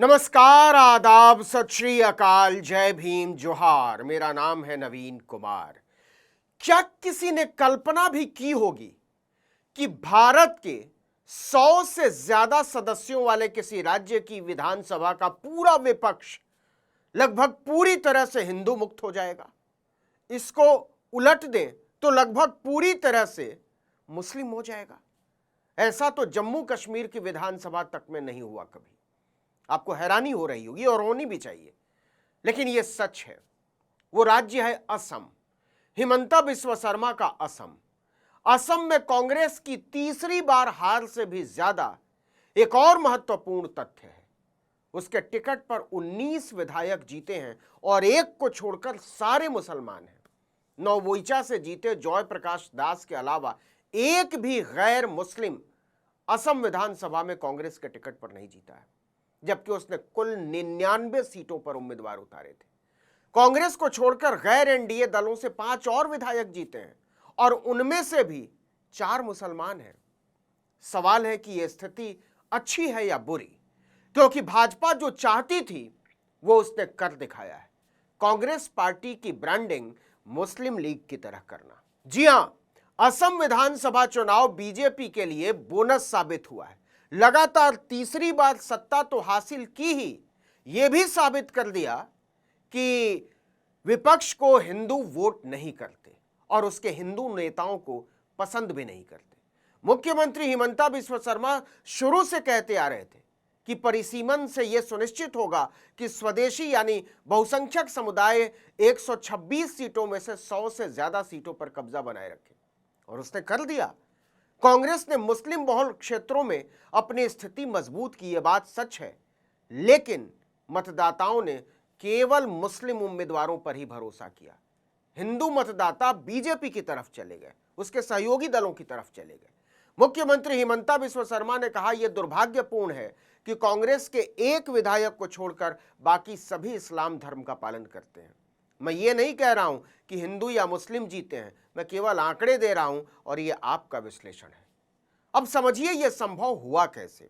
नमस्कार, आदाब, सत श्री अकाल, जय भीम, जोहार। मेरा नाम है नवीन कुमार। क्या किसी ने कल्पना भी की होगी कि भारत के 100 से ज्यादा सदस्यों वाले किसी राज्य की विधानसभा का पूरा विपक्ष लगभग पूरी तरह से हिंदू मुक्त हो जाएगा? इसको उलट दें तो लगभग पूरी तरह से मुस्लिम हो जाएगा। ऐसा तो जम्मू कश्मीर की विधानसभा तक में नहीं हुआ कभी। आपको हैरानी हो रही होगी और होनी भी चाहिए, लेकिन यह सच है। वो राज्य है असम, हिमंता बिस्वा शर्मा का असम। असम में कांग्रेस की तीसरी बार हार से भी ज्यादा एक और महत्वपूर्ण तथ्य है, उसके टिकट पर 19 विधायक जीते हैं और एक को छोड़कर सारे मुसलमान हैं। नवोइचा से जीते जॉय प्रकाश दास के अलावा एक भी गैर मुस्लिम असम विधानसभा में कांग्रेस के टिकट पर नहीं जीता है, जबकि उसने कुल 99 सीटों पर उम्मीदवार उतारे थे। कांग्रेस को छोड़कर गैर एनडीए दलों से 5 और विधायक जीते हैं और उनमें से भी 4 मुसलमान हैं। सवाल है कि यह स्थिति अच्छी है या बुरी, क्योंकि भाजपा जो चाहती थी वो उसने कर दिखाया है। कांग्रेस पार्टी की ब्रांडिंग मुस्लिम लीग की तरह करना। जी हां, असम विधानसभा चुनाव बीजेपी के लिए बोनस साबित हुआ है। लगातार तीसरी बार सत्ता तो हासिल की ही, यह भी साबित कर दिया कि विपक्ष को हिंदू वोट नहीं करते और उसके हिंदू नेताओं को पसंद भी नहीं करते। मुख्यमंत्री हिमंता बिस्वा शर्मा शुरू से कहते आ रहे थे कि परिसीमन से यह सुनिश्चित होगा कि स्वदेशी यानी बहुसंख्यक समुदाय 126 सीटों में से 100 से ज्यादा सीटों पर कब्जा बनाए रखे, और उसने कर दिया। कांग्रेस ने मुस्लिम बहुल क्षेत्रों में अपनी स्थिति मजबूत की, यह बात सच है, लेकिन मतदाताओं ने केवल मुस्लिम उम्मीदवारों पर ही भरोसा किया। हिंदू मतदाता बीजेपी की तरफ चले गए, उसके सहयोगी दलों की तरफ चले गए। मुख्यमंत्री हिमंता बिस्वा शर्मा ने कहा, यह दुर्भाग्यपूर्ण है कि कांग्रेस के एक विधायक को छोड़कर बाकी सभी इस्लाम धर्म का पालन करते हैं। मैं ये नहीं कह रहा हूं कि हिंदू या मुस्लिम जीते हैं, मैं केवल आंकड़े दे रहा हूं और यह आपका विश्लेषण है। अब समझिए यह संभव हुआ कैसे,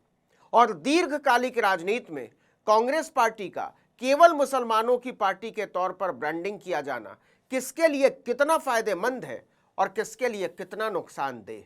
और दीर्घकालिक राजनीति में कांग्रेस पार्टी का केवल मुसलमानों की पार्टी के तौर पर ब्रांडिंग किया जाना किसके लिए कितना फायदेमंद है और किसके लिए कितना नुकसानदेह।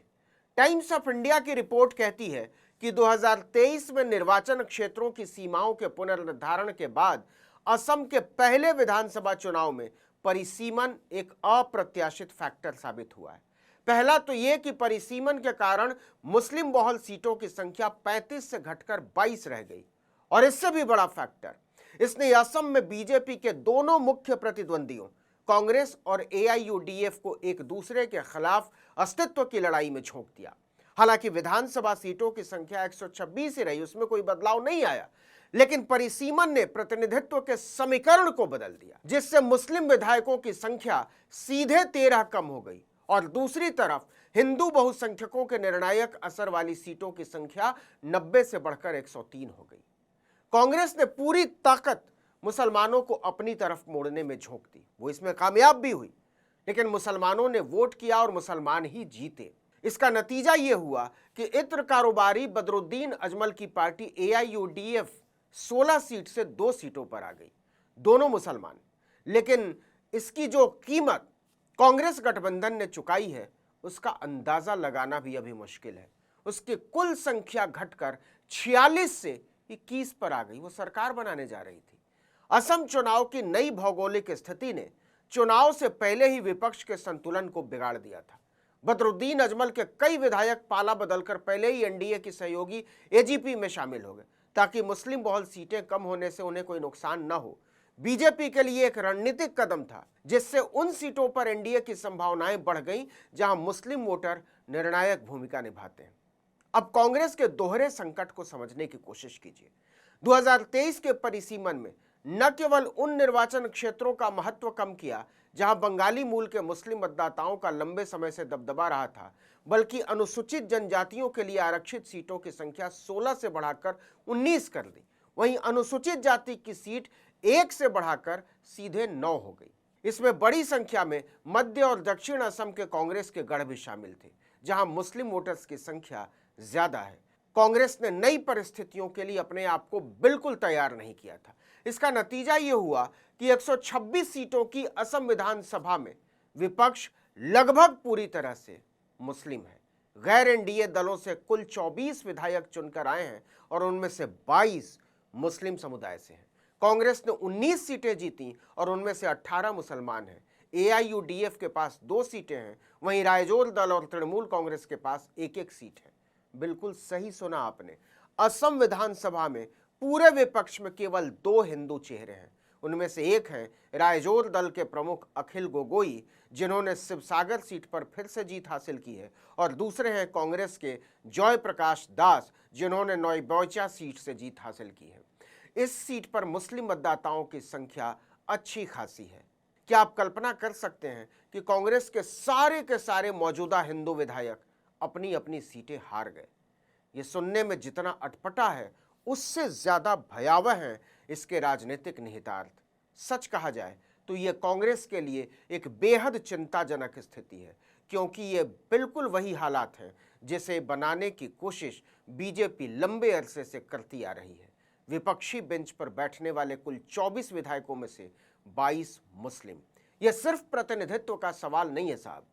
टाइम्स ऑफ इंडिया की रिपोर्ट कहती है कि 2023 में निर्वाचन क्षेत्रों की सीमाओं के पुनर्निर्धारण के बाद असम के पहले विधानसभा चुनाव में परिसीमन एक अप्रत्याशित फैक्टर साबित हुआ है। पहला तो यह कि परिसीमन के कारण मुस्लिम बहुल सीटों की संख्या 35 से घटकर 22 रह गई, और इससे भी बड़ा फैक्टर, इसने असम में बीजेपी के दोनों मुख्य प्रतिद्वंदियों कांग्रेस और एआईयूडीएफ को एक दूसरे के खिलाफ अस्तित्व की लड़ाई में झोंक दिया। हालांकि विधानसभा सीटों की संख्या 126 ही रही, उसमें कोई बदलाव नहीं आया, लेकिन परिसीमन ने प्रतिनिधित्व के समीकरण को बदल दिया, जिससे मुस्लिम विधायकों की संख्या सीधे 13 कम हो गई और दूसरी तरफ हिंदू बहुसंख्यकों के निर्णायक असर वाली सीटों की संख्या 90 से बढ़कर 103 हो गई। कांग्रेस ने पूरी ताकत मुसलमानों को अपनी तरफ मोड़ने में झोंक दी, वो इसमें कामयाब भी हुई, लेकिन मुसलमानों ने वोट किया और मुसलमान ही जीते। इसका नतीजा यह हुआ कि इत्र कारोबारी बदरुद्दीन अजमल की पार्टी एआईयूडीएफ 16 सीट से 2 सीटों पर आ गई, दोनों मुसलमान। लेकिन इसकी जो कीमत कांग्रेस गठबंधन ने चुकाई है उसका अंदाजा लगाना भी अभी मुश्किल है। उसकी कुल संख्या घटकर 46 से 21 पर आ गई, वो सरकार बनाने जा रही थी। असम चुनाव की नई भौगोलिक स्थिति ने चुनाव से पहले ही विपक्ष के संतुलन को बिगाड़ दिया था। बदरुद्दीन अजमल के कई विधायक पाला बदलकर पहले ही एनडीए की सहयोगी एजीपी में शामिल हो गए, ताकि मुस्लिम बहुल सीटें कम होने से उन्हें कोई नुकसान न हो। बीजेपी के लिए एक रणनीतिक कदम था, जिससे उन सीटों पर एनडीए की संभावनाएं बढ़ गईं जहां मुस्लिम वोटर निर्णायक भूमिका निभाते हैं। अब कांग्रेस के दोहरे संकट को समझने की कोशिश कीजिए। 2023 के परिसीमन में न केवल उन निर्वाचन क्षेत्रों का महत्व कम किया जहां बंगाली मूल के मुस्लिम मतदाताओं का लंबे समय से दबदबा रहा था, बल्कि अनुसूचित जनजातियों के लिए आरक्षित सीटों की संख्या 16 से बढ़ाकर 19 कर दी। वहीं अनुसूचित जाति की सीट 1 से बढ़ाकर सीधे 9 हो गई। इसमें बड़ी संख्या में मध्य और दक्षिण असम के कांग्रेस के गढ़ भी शामिल थे, जहां मुस्लिम वोटर्स की संख्या ज्यादा है। कांग्रेस ने नई परिस्थितियों के लिए अपने आप को बिल्कुल तैयार नहीं किया था। इसका नतीजा यह हुआ कि 126 सीटों की असम विधानसभा में विपक्ष लगभग पूरी तरह से मुस्लिम है। गैर एनडीए दलों से कुल 24 विधायक चुनकर आए हैं और उनमें से 22 मुस्लिम समुदाय से हैं। कांग्रेस ने 19 सीटें जीती और उनमें से 18 मुसलमान हैं। एआईयूडीएफ के पास 2 सीटें हैं, वहीं रायजोर दल और तृणमूल कांग्रेस के पास एक एक सीट है। बिल्कुल सही सुना आपने, असम विधानसभा में पूरे विपक्ष में केवल 2 हिंदू चेहरे हैं। उनमें से एक है रायजोर दल के प्रमुख अखिल गोगोई, जिन्होंने शिवसागर सीट पर फिर से जीत हासिल की है, और दूसरे हैं कांग्रेस के जय प्रकाश दास, जिन्होंने नौबौचा सीट से जीत हासिल की है। इस सीट पर मुस्लिम मतदाताओं की संख्या अच्छी खासी है। क्या आप कल्पना कर सकते हैं कि कांग्रेस के सारे मौजूदा हिंदू विधायक अपनी अपनी सीटें हार गए? ये सुनने में जितना अटपटा है, उससे ज्यादा भयावह है इसके राजनीतिक निहितार्थ। सच कहा जाए तो यह कांग्रेस के लिए एक बेहद चिंताजनक स्थिति है, क्योंकि ये बिल्कुल वही हालात हैं जिसे बनाने की कोशिश बीजेपी लंबे अरसे से करती आ रही है। विपक्षी बेंच पर बैठने वाले कुल 24 विधायकों में से 22 मुस्लिम। यह सिर्फ प्रतिनिधित्व का सवाल नहीं है साहब,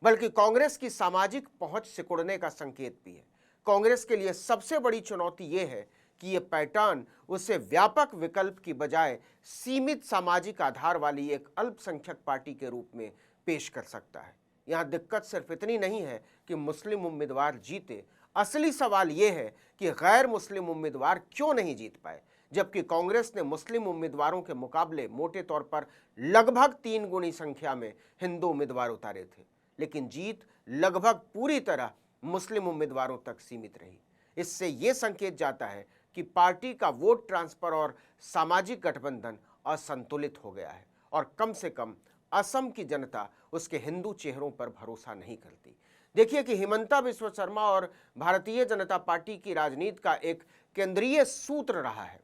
बल्कि कांग्रेस की सामाजिक पहुंच सिकुड़ने का संकेत भी है। कांग्रेस के लिए सबसे बड़ी चुनौती यह है कि यह पैटर्न उसे व्यापक विकल्प की बजाय सीमित सामाजिक आधार वाली एक अल्पसंख्यक पार्टी के रूप में पेश कर सकता है। यहां दिक्कत सिर्फ इतनी नहीं है कि मुस्लिम उम्मीदवार जीते, असली सवाल यह है कि गैर मुस्लिम उम्मीदवार क्यों नहीं जीत पाए, जबकि कांग्रेस ने मुस्लिम उम्मीदवारों के मुकाबले मोटे तौर पर लगभग 3 गुनी संख्या में हिंदू उम्मीदवार उतारे थे, लेकिन जीत लगभग पूरी तरह मुस्लिम उम्मीदवारों तक सीमित रही। इससे यह संकेत जाता है कि पार्टी का वोट ट्रांसफर और सामाजिक गठबंधन असंतुलित हो गया है और कम से कम असम की जनता उसके हिंदू चेहरों पर भरोसा नहीं करती। देखिए कि हिमंता बिस्वा शर्मा और भारतीय जनता पार्टी की राजनीति का एक केंद्रीय सूत्र रहा है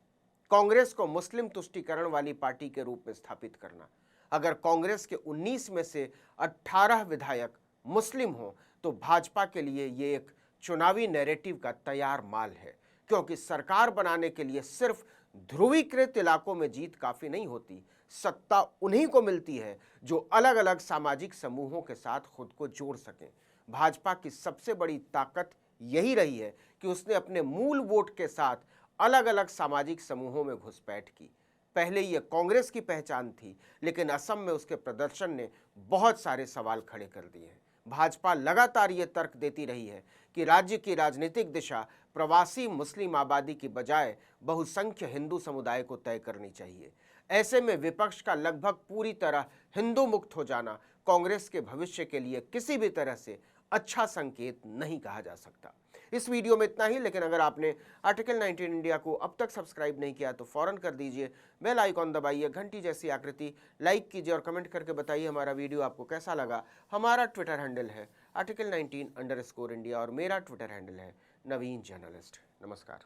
कांग्रेस को मुस्लिम तुष्टीकरण वाली पार्टी के रूप में स्थापित करना। अगर कांग्रेस के 19 में से 18 विधायक मुस्लिम हो तो भाजपा के लिए ये एक चुनावी नैरेटिव का तैयार माल है, क्योंकि सरकार बनाने के लिए सिर्फ ध्रुवीकृत इलाकों में जीत काफी नहीं होती। सत्ता उन्हीं को मिलती है जो अलग अलग सामाजिक समूहों के साथ खुद को जोड़ सकें। भाजपा की सबसे बड़ी ताकत यही रही है कि उसने अपने मूल वोट के साथ अलग अलग सामाजिक समूहों में घुसपैठ की। पहले यह कांग्रेस की पहचान थी, लेकिन असम में उसके प्रदर्शन ने बहुत सारे सवाल खड़े कर दिए हैं। भाजपा लगातार ये तर्क देती रही है कि राज्य की राजनीतिक दिशा प्रवासी मुस्लिम आबादी की बजाय बहुसंख्य हिंदू समुदाय को तय करनी चाहिए। ऐसे में विपक्ष का लगभग पूरी तरह हिंदू मुक्त हो जाना कांग्रेस के भविष्य के लिए किसी भी तरह से अच्छा संकेत नहीं कहा जा सकता। इस वीडियो में इतना ही, लेकिन अगर आपने आर्टिकल 19 इंडिया को अब तक सब्सक्राइब नहीं किया तो फौरन कर दीजिए, बेल आइकॉन दबाइए, घंटी जैसी आकृति लाइक कीजिए और कमेंट करके बताइए हमारा वीडियो आपको कैसा लगा। हमारा ट्विटर हैंडल है article19_India और मेरा ट्विटर हैंडल है नवीन जर्नलिस्ट। नमस्कार।